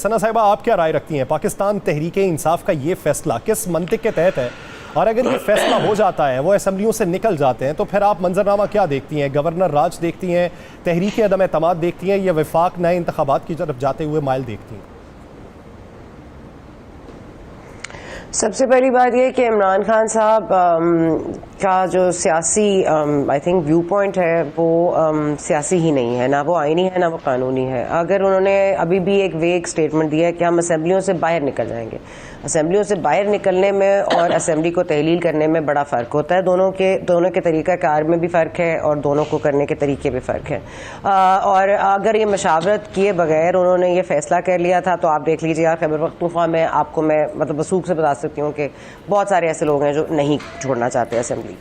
ثنا صاحبہ آپ کیا رائے رکھتی ہیں؟ پاکستان تحریک انصاف کا یہ فیصلہ کس منطق کے تحت ہے؟ اور اگر یہ فیصلہ ہو جاتا ہے، وہ اسمبلیوں سے نکل جاتے ہیں، تو پھر آپ منظرنامہ کیا دیکھتی ہیں؟ گورنر راج دیکھتی ہیں، تحریک عدم اعتماد دیکھتی ہیں، یا وفاق نئے انتخابات کی طرف جاتے ہوئے مائل دیکھتی ہیں؟ سب سے پہلی بات یہ کہ عمران خان صاحب کا جو سیاسی آئی تھنک ویو پوائنٹ ہے وہ سیاسی ہی نہیں ہے، نہ وہ آئینی ہے نہ وہ قانونی ہے. اگر انہوں نے ابھی بھی ایک ویگ سٹیٹمنٹ دیا ہے کہ ہم اسمبلیوں سے باہر نکل جائیں گے، اسمبلیوں سے باہر نکلنے میں اور اسمبلی کو تحلیل کرنے میں بڑا فرق ہوتا ہے. دونوں کے طریقہ کار میں بھی فرق ہے اور دونوں کو کرنے کے طریقے بھی فرق ہے. اور اگر یہ مشاورت کیے بغیر انہوں نے یہ فیصلہ کر لیا تھا تو آپ دیکھ لیجیے. خیبر پختونخوا میں آپ کو میں مطلب وثوق سے بتا سکتی ہوں کہ بہت سارے ایسے لوگ ہیں جو نہیں چھوڑنا چاہتے اسمبلی.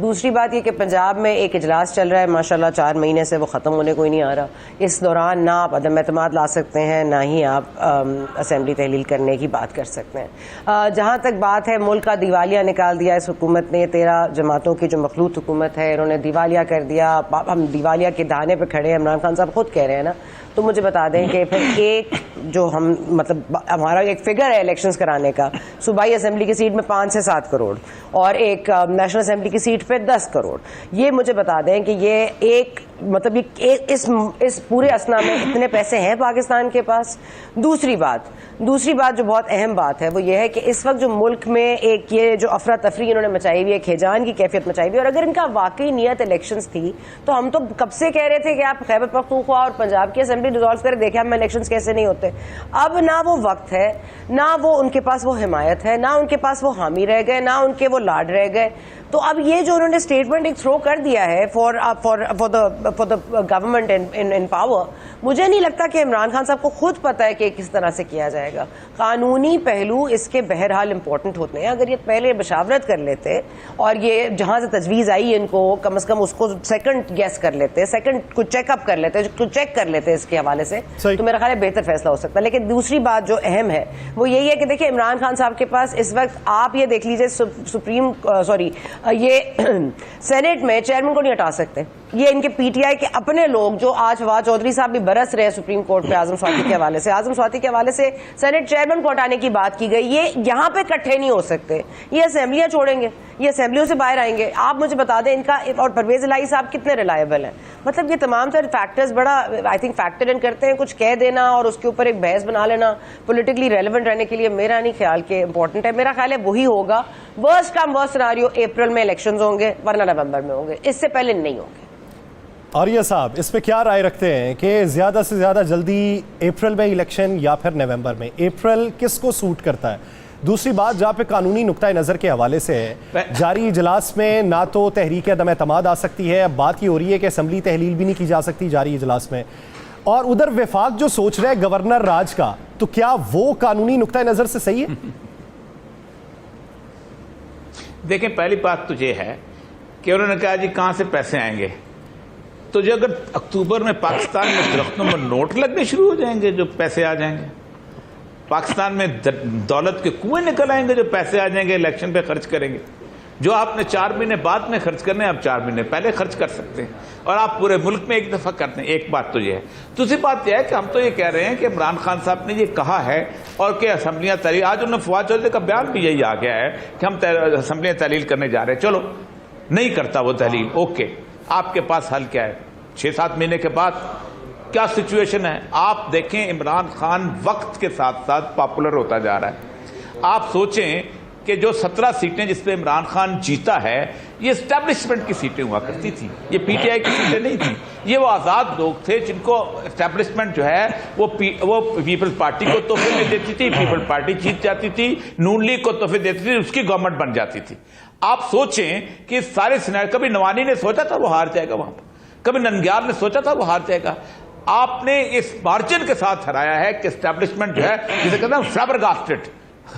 دوسری بات یہ کہ پنجاب میں ایک اجلاس چل رہا ہے ماشاءاللہ 4 مہینے سے، وہ ختم ہونے کو ہی نہیں آ رہا. اس دوران نہ آپ عدم اعتماد لا سکتے ہیں، نہ ہی آپ اسمبلی تحلیل کرنے کی بات کر سکتے ہیں. جہاں تک بات ہے ملک کا دیوالیہ نکال دیا اس حکومت نے، 13 جماعتوں کی جو مخلوط حکومت ہے انہوں نے دیوالیہ کر دیا. ہم دیوالیہ کے دہانے پہ کھڑے ہیں، عمران خان صاحب خود کہہ رہے ہیں نا. تو مجھے بتا دیں کہ پھر ایک جو ہم مطلب ہمارا ایک فگر ہے الیکشنز کرانے کا، صوبائی اسمبلی کی سیٹ میں 5 سے 7 کروڑ اور ایک نیشنل اسمبلی کی سیٹ پہ 10 کروڑ. یہ مجھے بتا دیں کہ یہ ایک مطلب اس پورے اسنا میں اتنے پیسے ہیں پاکستان کے پاس. دوسری بات جو بہت اہم بات ہے وہ یہ ہے کہ اس وقت جو ملک میں ایک یہ جو افراتفری انہوں نے مچائی ہوئی ہے، کھیجان کی کیفیت مچائی ہوئی ہے، اور اگر ان کا واقعی نیت الیکشنز تھی تو ہم تو کب سے کہہ رہے تھے کہ آپ خیبر پختونخوا اور پنجاب کی اسمبلی ڈیزالو کریں، دیکھیں ہم الیکشنز کیسے نہیں ہوتے. اب نہ وہ وقت ہے، نہ وہ ان کے پاس وہ حمایت ہے، نہ ان کے پاس وہ حامی رہ گئے، نہ ان کے وہ لاڈ رہ گئے. تو اب یہ جو انہوں نے اسٹیٹمنٹ ایک تھرو کر دیا ہے for the government in power, مجھے نہیں لگتا کہ عمران خان صاحب کو خود پتا ہے کہ کس طرح سے کیا جائے گا. قانونی پہلو اس کے بہرحال امپورٹنٹ ہوتے ہیں. اگر یہ پہلے مشاورت کر لیتے اور یہ جہاں سے تجویز آئی ان کو کم از کم اس کو سیکنڈ گیس کر لیتے، سیکنڈ کو چیک اپ کر لیتے، کو چیک کر لیتے اس کے حوالے سے، تو میرا خیال ہے بہتر فیصلہ ہو سکتا ہے. لیکن دوسری بات جو اہم ہے وہ یہی ہے کہ دیکھیں عمران خان صاحب کے پاس اس وقت آپ یہ دیکھ لیجیے یہ سینٹ میں چیئرمین کو نہیں ہٹا سکتے. یہ ان کے پی ٹی آئی کے اپنے لوگ جو آج فواد چودھری صاحب بھی برس رہے سپریم کورٹ پہ اعظم سواتی کے حوالے سے، اعظم سواتی کے حوالے سے سینٹ چیئرمین کو ہٹانے کی بات کی گئی. یہ یہاں پہ اکٹھے نہیں ہو سکتے، یہ اسمبلیاں چھوڑیں گے، یہ اسمبلیوں سے باہر آئیں گے. آپ مجھے بتا دیں ان کا اور پرویز الہی صاحب کتنے ریلائبل ہیں. مطلب یہ تمام تر فیکٹرز بڑا آئی تھنک فیکٹر ان کرتے ہیں. کچھ کہہ دینا اور اس کے اوپر ایک بحث بنا لینا پولیٹیکلی ریلیونٹ رہنے کے لیے میرا نہیں خیال کہ امپورٹنٹ ہے. میرا خیال ہے وہی ہوگا ورسٹ کم ورسٹ سیناریو، اپریل میں الیکشنز ہوں گے ورنہ نومبر میں ہوں گے، اس سے پہلے نہیں ہوں گے. عاریہ صاحب اس پہ کیا رائے رکھتے ہیں کہ زیادہ سے زیادہ جلدی اپریل میں الیکشن یا پھر نومبر میں؟ اپریل کس کو سوٹ کرتا ہے؟ دوسری بات جہاں پہ قانونی نقطہ نظر کے حوالے سے ہے، جاری اجلاس میں نہ تو تحریک عدم اعتماد آ سکتی ہے، اب بات یہ ہو رہی ہے کہ اسمبلی تحلیل بھی نہیں کی جا سکتی جاری اجلاس میں، اور ادھر وفاق جو سوچ رہے گورنر راج کا، تو کیا وہ قانونی نقطہ نظر سے صحیح ہے؟ دیکھیں پہلی بات تو یہ ہے کہ انہوں نے کہا جی کہاں سے پیسے آئیں گے. تو جو اگر اکتوبر میں پاکستان میں درختوں میں نوٹ لگنے شروع ہو جائیں گے جو پیسے آ جائیں گے، پاکستان میں دولت کے کنویں نکل آئیں گے جو پیسے آ جائیں گے الیکشن پہ خرچ کریں گے. جو آپ نے 4 مہینے بعد میں خرچ کرنے آپ 4 مہینے پہلے خرچ کر سکتے ہیں اور آپ پورے ملک میں ایک دفعہ کرتے ہیں. ایک بات تو یہ ہے. دوسری بات یہ ہے کہ ہم تو یہ کہہ رہے ہیں کہ عمران خان صاحب نے یہ کہا ہے اور کہ اسمبلیاں تحلیل، آج انہوں نے فواد چودھری کا بیان بھی یہی آ گیا ہے کہ ہم اسمبلیاں تحلیل کرنے جا رہے ہیں. چلو نہیں کرتا وہ تحلیل، اوکے، آپ کے پاس حل کیا ہے؟ 6-7 مہینے کے بعد کیا سچویشن ہے آپ دیکھیں. عمران خان وقت کے ساتھ ساتھ پاپولر ہوتا جا رہا ہے. آپ سوچیں کہ جو 17 سیٹیں جس پہ عمران خان جیتا ہے یہ اسٹیبلشمنٹ کی سیٹیں ہوا کرتی تھی، یہ پی ٹی آئی کی سیٹیں نہیں تھیں. یہ وہ آزاد لوگ تھے جن کو اسٹیبلشمنٹ جو ہے وہ پیپلز پارٹی کو تحفے میں دیتی تھی، پیپلز پارٹی جیت جاتی تھی، نون لیگ کو تحفے دیتی تھی، اس کی گورنمنٹ بن جاتی تھی. آپ سوچیں کہ سارے سینیریو، کبھی نوانی نے سوچا تھا وہ ہار جائے گا وہاں پر، کبھی ننگیال نے سوچا تھا وہ ہار جائے گا. آپ نے اس مارجن کے ساتھ ہرایا ہے کہ اسٹیبلشمنٹ جو ہے جسے کہتے ہیں فلیبرگاسٹڈ،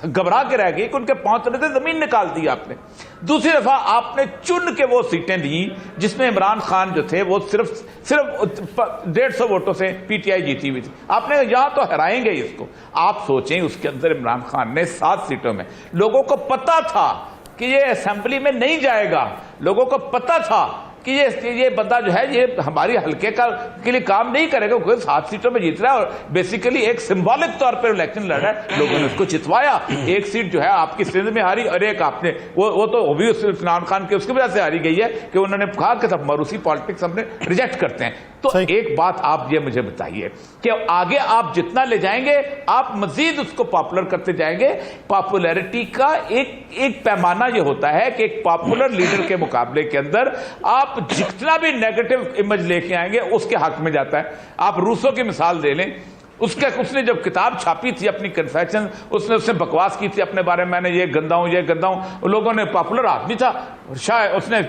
گھبرا کے رہ گئی کہ ان کے پاؤں تلے سے زمین نکال دی آپ نے. دوسری دفعہ آپ نے چن کے وہ سیٹیں دی جس میں عمران خان جو تھے وہ صرف 150 ووٹوں سے پی ٹی آئی جیتی ہوئی تھی. آپ نے یہاں تو ہرائیں گے اس کو. آپ سوچیں اس کے اندر عمران خان نے 7 سیٹوں میں، لوگوں کو پتا تھا کہ یہ اسمبلی میں نہیں جائے گا، لوگوں کو پتا تھا کہ یہ بندہ جو ہے یہ ہماری حلقے کے لیے کام نہیں کرے گا. کوئی 7 سیٹوں میں جیت رہا ہے اور بیسیکلی ایک سمبولک طور پر الیکشن لڑ رہا ہے. لوگوں نے اس کو جتوایا. ایک سیٹ جو ہے آپ کی سندھ میں ہاری اور ایک آپ نے وہ تو بھی عمران خان کے اس کی وجہ سے ہاری گئی ہے کہ انہوں نے کہا کہ سب موروثی پالیٹکس ہم نے ریجیکٹ کرتے ہیں. تو ایک بات آپ یہ مجھے بتائیے کہ آگے آپ جتنا لے جائیں گے آپ مزید اس کو پاپولر کرتے جائیں گے. پاپولیرٹی کا ایک پیمانہ یہ ہوتا ہے کہ ایک پاپولر لیڈر کے مقابلے کے اندر آپ جتنا بھی نیگیٹو امیج لے کے آئیں گے اس کے حق میں جاتا ہے. آپ روسو کی مثال دے لیں. اس نے جب کتاب چھاپی تھی اپنی کنفیشن اس نے بکواس کی تھی اپنے بارے میں نے یہ گندا ہوں. لوگوں نے پاپولر آدمی تھا شاید اس نے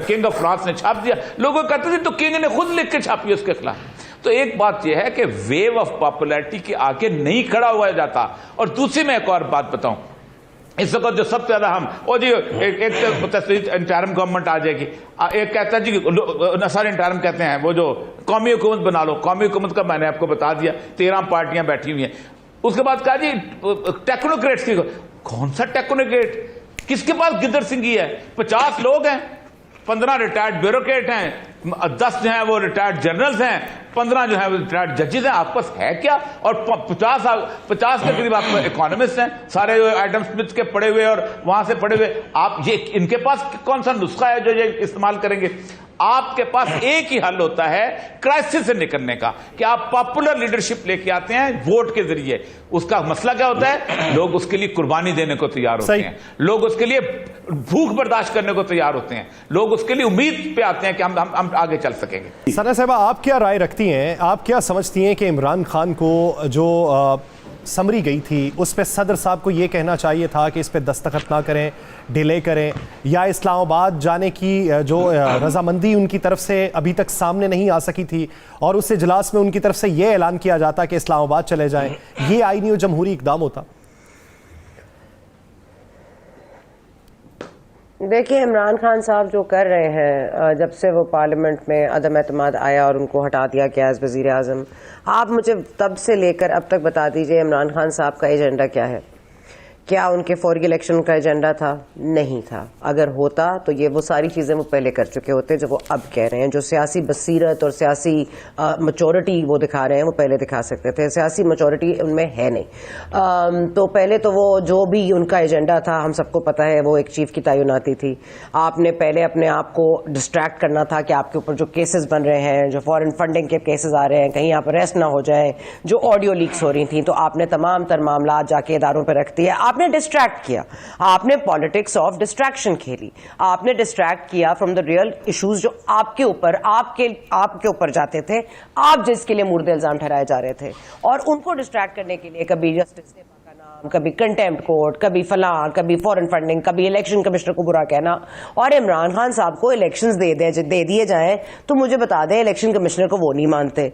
کنگ آف فرانس نے چھاپ دیا. لوگوں کہتے تھے تو کنگ نے خود لکھ کے چھاپی اس کے خلاف. تو ایک بات یہ ہے کہ ویو آف پاپولیرٹی کے آگے نہیں کھڑا ہوا جاتا. اور دوسری میں ایک اور بات بتاؤں, اس وقت جو سب سے زیادہ ہم جی ایک انٹرم گورنمنٹ آ جائے گی. ایک کہتا ہے جی سارے انٹرم کہتے ہیں وہ جو قومی حکومت بنا لو. قومی حکومت کا میں نے آپ کو بتا دیا 13 پارٹیاں بیٹھی ہوئی ہیں. اس کے بعد کہا جی ٹیکنوکریٹس کی. کون سا ٹیکنوکریٹ؟ کس کے پاس گدر سنگھی ہے؟ 50 لوگ ہیں, 15 ریٹائرڈ بیوروکریٹ ہیں, 10 جو ہیں وہ ریٹائرڈ جنرلز ہیں, 15 جو ہیں وہ ریٹائرڈ ججز ہیں. آپ پاس ہے کیا؟ اور 50 کے قریب آپ اکانومسٹ ہیں, سارے ایڈم اسمتھ کے پڑھے ہوئے اور وہاں سے پڑھے ہوئے. آپ یہ ان کے پاس کون سا نسخہ ہے جو یہ استعمال کریں گے؟ آپ کے پاس ایک ہی حل ہوتا ہے کرائسس سے نکلنے کا کہ آپ پاپولر لیڈرشپ لے کے آتے ہیں ووٹ کے ذریعے. اس کا مسئلہ کیا ہوتا ہے؟ لوگ اس کے لیے قربانی دینے کو تیار ہوتے ہیں, لوگ اس کے لیے بھوک برداشت کرنے کو تیار ہوتے ہیں, لوگ اس کے لیے امید پہ آتے ہیں کہ ہم آگے چل سکیں گے. ثنا صاحبہ آپ کیا رائے رکھتی ہیں, آپ کیا سمجھتی ہیں کہ عمران خان کو جو سمری گئی تھی اس پہ صدر صاحب کو یہ کہنا چاہیے تھا کہ اس پہ دستخط نہ کریں, ڈیلے کریں, یا اسلام آباد جانے کی جو رضامندی ان کی طرف سے ابھی تک سامنے نہیں آ سکی تھی اور اس اجلاس میں ان کی طرف سے یہ اعلان کیا جاتا کہ اسلام آباد چلے جائیں, یہ آئینی و جمہوری اقدام ہوتا؟ دیکھیے عمران خان صاحب جو کر رہے ہیں جب سے وہ پارلیمنٹ میں عدم اعتماد آیا اور ان کو ہٹا دیا گیا ایز وزیر اعظم, آپ مجھے تب سے لے کر اب تک بتا دیجئے عمران خان صاحب کا ایجنڈا کیا ہے. کیا ان کے فوری الیکشن کا ایجنڈا تھا؟ نہیں تھا. اگر ہوتا تو یہ وہ ساری چیزیں وہ پہلے کر چکے ہوتے جو وہ اب کہہ رہے ہیں. جو سیاسی بصیرت اور سیاسی میچورٹی وہ دکھا رہے ہیں وہ پہلے دکھا سکتے تھے. سیاسی میچورٹی ان میں ہے نہیں. تو پہلے تو وہ جو بھی ان کا ایجنڈا تھا ہم سب کو پتا ہے وہ ایک چیف کی تعیناتی تھی. آپ نے پہلے اپنے آپ کو ڈسٹریکٹ کرنا تھا کہ آپ کے اوپر جو کیسز بن رہے ہیں, جو فارن فنڈنگ کے کیسز آ رہے ہیں, کہیں آپ اریسٹ نہ ہو جائیں, جو آڈیو لیکس ہو رہی تھیں, تو آپ نے تمام تر معاملات جا کے اداروں پہ رکھ دیے. آپ نے ڈسٹریکٹ کیا, آپ نے پالیٹکس آف ڈسٹریکشن کھیلی, آپ نے ڈسٹریکٹ کیا فرام دا ریئل ایشوز جو آپ کے اوپر جاتے تھے, آپ جس کے لیے مورد الزام ٹھہرائے جا رہے تھے. اور ان کو ڈسٹریکٹ کرنے کے لیے کبھی جسٹس کا نام, کبھی کنٹیمپٹ کورٹ, کبھی فلاں, کبھی فورن فنڈنگ, کبھی الیکشن کمشنر کو برا کہنا. اور عمران خان صاحب کو الیکشنز دے دیے جائیں تو مجھے بتا دیں الیکشن کمشنر کو وہ نہیں مانتے.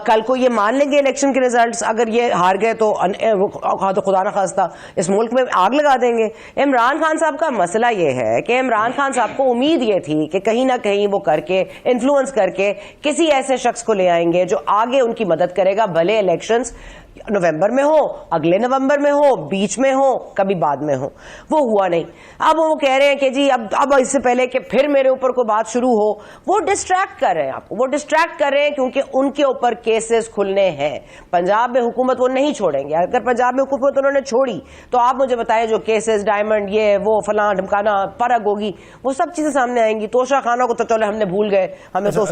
کل کو یہ مان لیں گے الیکشن کے ریزلٹس, اگر یہ ہار گئے تو خدا نہ خواستہ اس ملک میں آگ لگا دیں گے. عمران خان صاحب کا مسئلہ یہ ہے کہ عمران خان صاحب کو امید یہ تھی کہ کہیں نہ کہیں وہ کر کے انفلوئنس کر کے کسی ایسے شخص کو لے آئیں گے جو آگے ان کی مدد کرے گا, بھلے الیکشنز نومبر میں ہو, اگلے نومبر میں ہو, بیچ میں ہو, کبھی بعد میں ہو. وہ ہوا نہیں. اب وہ کہہ رہے ہیں کہ جی اب اس سے پہلے کہ پھر میرے اوپر کوئی بات شروع ہو, وہ ڈسٹریکٹ کر رہے ہیں آپ کو, وہ ڈسٹریکٹ کر رہے ہیں کیونکہ ان کے اوپر کیسز کھلنے ہیں. پنجاب میں حکومت وہ نہیں چھوڑیں گے. اگر پنجاب میں حکومت انہوں نے چھوڑی تو آپ مجھے بتائیں جو کیسز ڈائمنڈ یہ وہ فلاں ڈھمکانا فرق ہوگی, وہ سب چیزیں سامنے آئیں گی. توشہ خانہ کو تو چلے ہم نے بھول گئے, ہمیں تو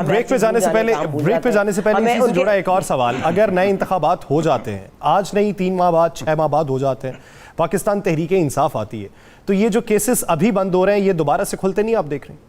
بریک پہ جانے سے پہلے اسی سے جڑا ایک اور سوال. اگر نئے انتخابات ہو جاتے ہیں, آج نہیں 3 ماہ بعد 6 ماہ بعد ہو جاتے ہیں, پاکستان تحریک انصاف آتی ہے, تو یہ جو کیسز ابھی بند ہو رہے ہیں یہ دوبارہ سے کھلتے نہیں آپ دیکھ رہے ہیں؟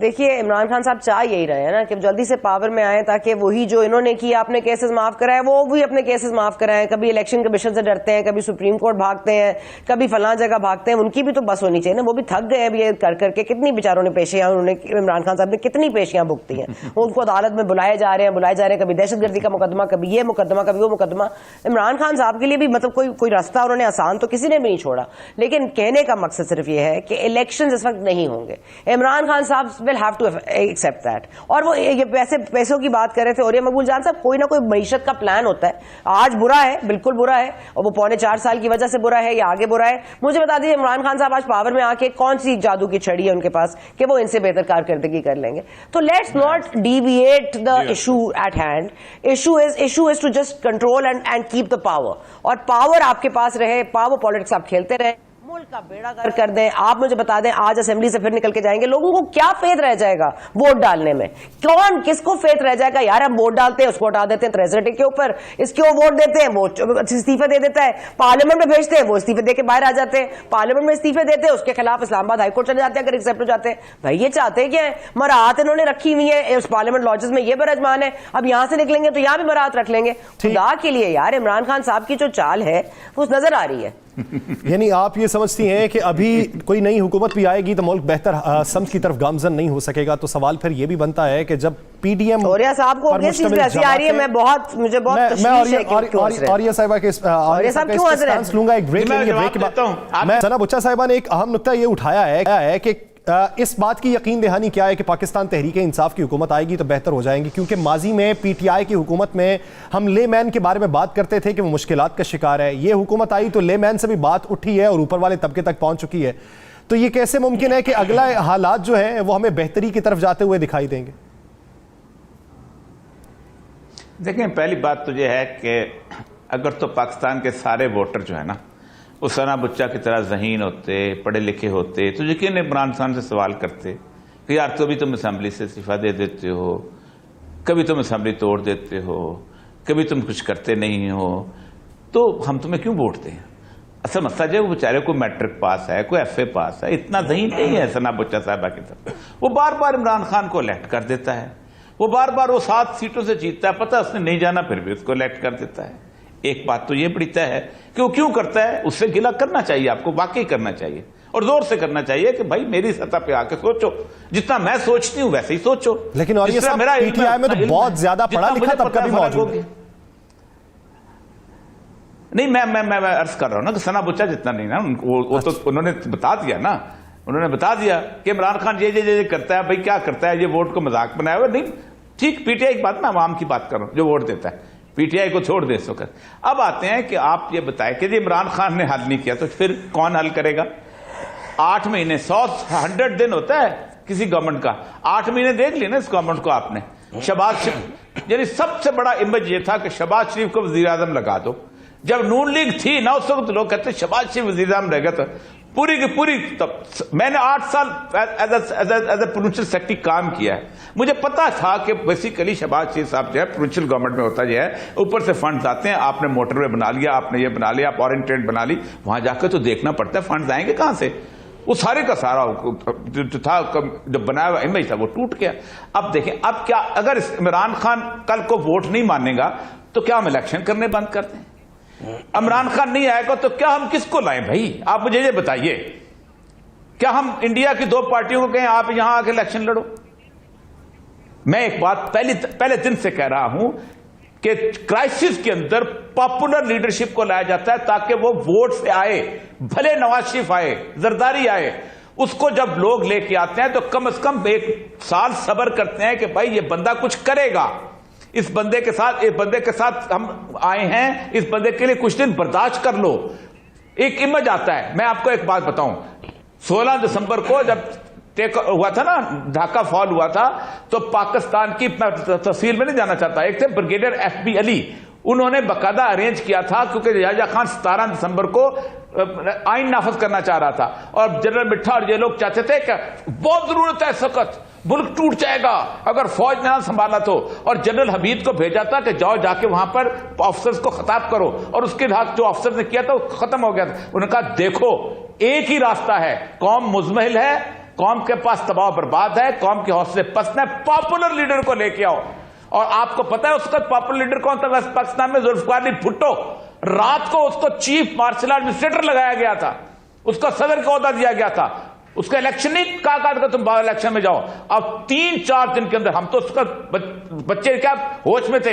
دیکھیے عمران خان صاحب چاہ یہی رہے ہیں نا کہ جلدی سے پاور میں آئیں تاکہ وہی جو انہوں نے کیا اپنے کیسز معاف کرائے وہ بھی اپنے کیسز معاف کرائیں. کبھی الیکشن کمیشن سے ڈرتے ہیں, کبھی سپریم کورٹ بھاگتے ہیں, کبھی فلاں جگہ بھاگتے ہیں. ان کی بھی تو بس ہونی چاہیے نا, وہ بھی تھک گئے اب یہ کر کے. کتنی بیچاروں نے پیشیاں, انہوں نے عمران خان صاحب نے کتنی پیشیاں بھگتی ہیں. ان کو عدالت میں بلائے جا رہے ہیں, کبھی دہشت گردی کا مقدمہ, کبھی یہ مقدمہ, کبھی وہ مقدمہ. عمران خان صاحب کے لیے بھی مطلب کوئی راستہ انہوں نے آسان تو کسی نے بھی نہیں چھوڑا. لیکن کہنے کا مقصد صرف یہ ہے کہ الیکشن اس وقت نہیں ہوں گے. عمران خان صاحب will have to accept that. اور وہ یہ پیسوں کی بات کر رہے تھے، اور یہ مقبول جان صاحب کوئی نہ کوئی معیشت کا پلان ہوتا ہے. آج برا ہے، بالکل برا ہے، اور وہ 4.25 سال کی وجہ سے برا ہے یا آگے برا ہے. مجھے بتا دیجیے عمران خان صاحب آج پاور میں آ کے کون سی جادو کی چھڑی ہے ان کے پاس کہ وہ ان سے بہتر کارکردگی کر لیں گے. تو let's not deviate the issue at hand. Issue is to just control and keep the power. اور پاور آپ کے پاس رہے، پاور پالیٹکس آپ کھیلتے رہے، ملک کا بیڑا غرق کر دیں. آپ مجھے بتا دیں آج اسمبلی سے پھر نکل کے جائیں گے، لوگوں کو کیا فیتھ رہ جائے گا ووٹ ڈالنے میں؟ کون کس کو فیتھ رہ جائے گا؟ یار ہم ووٹ ڈالتے ہیں، اس کو ہٹا دیتے ہیں ٹریزری کے اوپر، اس کو ووٹ دیتے ہیں وہ استعفے دے دیتا ہے، پارلیمنٹ میں بھیجتے ہیں وہ استعفے دے کے باہر آ جاتے ہیں، پارلیمنٹ میں استعفے دیتے ہیں، اس کے خلاف اسلام آباد ہائی کورٹ چلے جاتے ہیں اگر ایکسپٹ ہو جاتے ہیں. بھائی یہ چاہتے ہیں کیا ہے؟ مراعات انہوں نے رکھی ہوئی ہے اس پارلیمنٹ لاجز میں، یہ برجمان ہے. اب یہاں سے نکلیں گے تو یہاں بھی مراعات رکھ لیں گے. خدا کے لیے یار عمران خان صاحب کی جو چال ہے وہ نظر آ رہی ہے. یعنی آپ یہ سمجھتی ہیں کہ ابھی کوئی نئی حکومت بھی آئے گی تو ملک بہتر سمت کی طرف گامزن نہیں ہو سکے گا؟ تو سوال پھر یہ بھی بنتا ہے کہ جب پی ڈی ایم اوریہ صاحب کو ایسی آ رہی ہے، مجھے بہت تشویش ہے کہ اوریہ صاحبہ کے اسٹانس لوں گا ایک بریک کے لیے. میں ثنا بچہ صاحبہ نے ایک اہم نقطہ یہ اٹھایا ہے کہ اس بات کی یقین دہانی کیا ہے کہ پاکستان تحریک انصاف کی حکومت آئے گی تو بہتر ہو جائیں گی؟ کیونکہ ماضی میں پی ٹی آئی کی حکومت میں ہم لے مین کے بارے میں بات کرتے تھے کہ وہ مشکلات کا شکار ہے. یہ حکومت آئی تو لے مین سے بھی بات اٹھی ہے اور اوپر والے طبقے تک پہنچ چکی ہے. تو یہ کیسے ممکن ہے کہ اگلا حالات جو ہیں وہ ہمیں بہتری کی طرف جاتے ہوئے دکھائی دیں گے؟ دیکھیں پہلی بات تو یہ ہے کہ اگر تو پاکستان کے سارے ووٹر جو ہے نا وہ ثنا بچہ کی طرح ذہین ہوتے، پڑھے لکھے ہوتے تو یقین عمران خان سے سوال کرتے کہ یار کبھی تم اسمبلی سے استعفیٰ دے دیتے ہو، کبھی تم اسمبلی توڑ دیتے ہو، کبھی تم کچھ کرتے نہیں ہو، تو ہم تمہیں کیوں ووٹ دیں؟ اصل مسئلہ جو ہے وہ بیچارے کوئی میٹرک پاس ہے، کوئی ایف اے پاس ہے، اتنا ذہین نہیں ہے ثنا بچہ صاحبہ کی طرف. وہ بار بار عمران خان کو الیکٹ کر دیتا ہے، وہ بار بار وہ 7 سیٹوں سے جیتتا ہے، پتہ اس نے نہیں جانا پھر بھی اس کو الیکٹ کر دیتا ہے. ایک بات تو یہ بڑی طے ہے کہ وہ کیوں کرتا ہے، اس سے گلہ کرنا چاہیے، آپ کو واقعی کرنا چاہیے اور زور سے کرنا چاہیے کہ بھائی میری سطح پہ آ کے سوچو، جتنا میں سوچتی ہوں ویسے ہی سوچو. لیکن اور یہ صاحب پی ٹی آئی میں تو بہت زیادہ پڑھا لکھا طبقہ بھی موجود ہے. نہیں میں عرض کر رہا ہوں نا کہ ثنا بچہ جتنا نہیں نا، وہ تو انہوں نے بتا دیا نا، انہوں نے بتا دیا کہ عمران خان یہ کرتا ہے. بھائی کیا کرتا ہے؟ یہ ووٹ کو مذاق بنایا ہوا. نہیں ٹھیک، پی ٹی آئی کی بات، میں عوام کی بات کر رہا ہوں جو ووٹ دیتا ہے. پی ٹی آئی کو چھوڑ دیں اس وقت. اب آتے ہیں کہ آپ یہ بتائیں کہ عمران خان نے حل نہیں کیا تو پھر کون حل کرے گا؟ 8 مہینے 100 دن ہوتا ہے کسی گورنمنٹ کا. 8 مہینے دیکھ لینا اس گورنمنٹ کو آپ نے. شہباز شریف، یعنی سب سے بڑا امیج یہ تھا کہ شہباز شریف کو وزیر اعظم لگا دو. جب نون لیگ تھی نا اس وقت لوگ کہتے شہباز شریف وزیر اعظم رہ گا تو پوری کی پوری. میں نے 8 سال ایز اے پروونشل سیکرٹری کام کیا ہے. مجھے پتا تھا کہ بیسیکلی شہباز شریف صاحب جو ہے پروونشل گورنمنٹ میں ہوتا جو ہے اوپر سے فنڈز آتے ہیں. آپ نے موٹر وے بنا لیا، آپ نے یہ بنا لیا، آپ فورن ٹریڈ بنا لی، وہاں جا کے تو دیکھنا پڑتا ہے فنڈز آئیں گے کہاں سے. وہ سارے کا سارا جو تھا جو بنایا ہوا امیج تھا وہ ٹوٹ گیا. اب دیکھیں اب کیا، اگر عمران خان کل کو ووٹ نہیں مانے گا تو کیا ہم الیکشن کرنے بند کر دیں؟ عمران خان نہیں آئے گا تو کیا ہم کس کو لائیں؟ بھائی آپ مجھے یہ بتائیے، کیا ہم انڈیا کی 2 پارٹیوں کو کہیں آپ یہاں آ کے الیکشن لڑو؟ میں ایک بات پہلے دن سے کہہ رہا ہوں کہ کرائسس کے اندر پاپولر لیڈرشپ کو لایا جاتا ہے تاکہ وہ ووٹ سے آئے، بھلے نواز شریف آئے، زرداری آئے. اس کو جب لوگ لے کے آتے ہیں تو کم از کم 1 سال صبر کرتے ہیں کہ بھائی یہ بندہ کچھ کرے گا، اس بندے کے ساتھ ہم آئے ہیں، اس بندے کے لیے کچھ دن برداشت کر لو. ایک امیج آتا ہے. میں آپ کو ایک بات بتاؤں، 16 دسمبر کو جب ہوا تھا نا، ڈھاکہ فال ہوا تھا، تو پاکستان کی، میں تفصیل میں نہیں جانا چاہتا، ایک تھے بریگیڈیئر ایف بی علی، انہوں نے باقاعدہ ارینج کیا تھا کیونکہ یحییٰ خان 17 دسمبر کو آئین نافذ کرنا چاہ رہا تھا اور جنرل مٹھا اور یہ لوگ چاہتے تھے کہ بہت ضرورت ہے اس وقت، ملک ٹوٹ جائے گا اگر فوج نے نہ سنبھالا تو. اور جنرل حمید کو بھیجا تھا کہ جاؤ جا کے وہاں پر آفیسرز کو خطاب کرو، اور اس کے حق جو آفیسر نے کیا تھا وہ ختم ہو گیا تھا. انہوں نے کہا دیکھو ایک ہی راستہ ہے، قوم مزمحل ہے، قوم کے پاس تباہ و برباد ہے، قوم کے حوصلے پست ہیں، پاپولر لیڈر کو لے کے آؤ. اور آپ کو پتا ہے اس وقت پاپولر لیڈر کون تھا ویسٹ پاکستان میں؟ ذوالفقار علی بھٹو. رات کو اس کو چیف مارشل ایڈمنسٹریٹر لگایا گیا تھا، اس کو صدر کا عہدہ دیا گیا تھا. اس کا الیکشن نہیں کہا تم باہر الیکشن میں جاؤ. اب 3-4 دن کے اندر ہم تو اس کا بچے کیا ہوش میں تھے،